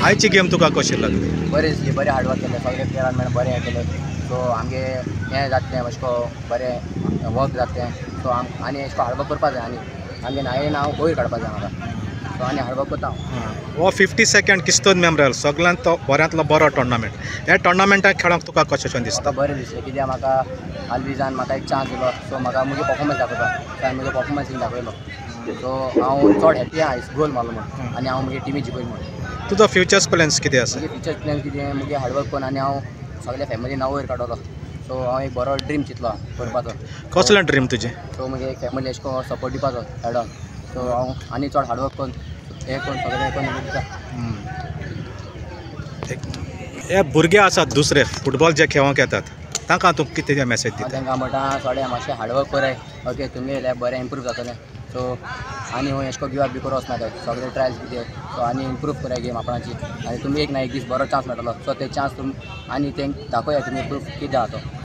आयची गेम तुका कशी लागली? बरी दिसली, बरें हार्डवर्क केलें, सगळे प्लेयरान मेळून बरें हें केलें. सो आमगे हें जातलें अशें करून बरें वर्क जातलें. सो आनी अशें हार्डवर्क करपा जाय आनी आमगे नांव नांव वयर काडपा जाय म्हाका. सो आनी हार्डवर्क करता हांव. हो 50 सेकंड किस्तोन मेमोरियल सगळ्यांत तो बऱ्यांतलो बरो टोर्नामेंट. ह्या टोर्नामेंटाक खेळोंक तुका कशें दिसता? म्हाका बरें दिसलें कित्याक म्हाका आल्विजान म्हाका एक चान्स दिलो. सो म्हाका म्हजो परफॉर्मन्स दाखोवपाक हांवें म्हजो परफॉर्मन्स दाखयलो. सो हांव चड हॅप्पी आहा गोल मारलो म्हणून आनी हांव म्हगे टिमी जिखयली म्हणून. तुजो फ्युचर्स प्लॅन्स कितें आसा? म्हजे फ्युचर प्लॅन कितें म्हगे हार्डवर्क करून आनी हांव सगळ्या फॅमिली नांव वयर काडलो. सो हांव एक बरो ड्रीम चिंतलो करपाचो. कसलें ड्रीम तुजें? सो म्हगे एक फॅमिली अशें करून सपोर्ट दिवपाचो खेळोन. सो हांव आनी चड हार्डवर्क करून हें करून सगळें हें करून दिता. हे भुरगे आसात दुसरे फुटबॉल जे खेळोंक येतात तांकां तूं कितें मॅसेज हांव दिता? तांकां म्हणटा थोडें मातशें हार्डवर्क कराय. ओके तुमगे येयल्यार बरें इम्प्रूव जातलें. सो आनी हूंय अशें करून गिव अप बी करूं वचनाका. सगळे ट्रायल्स कितें सो आनी इम्प्रूव कराय गेम आपणाची आनी तुमी एक ना एक दीस बरो चान्स मेळटलो. सो ते चान्स तुमी आनी तेंक दाखोया तुमी प्रूफ कितें आहा तो.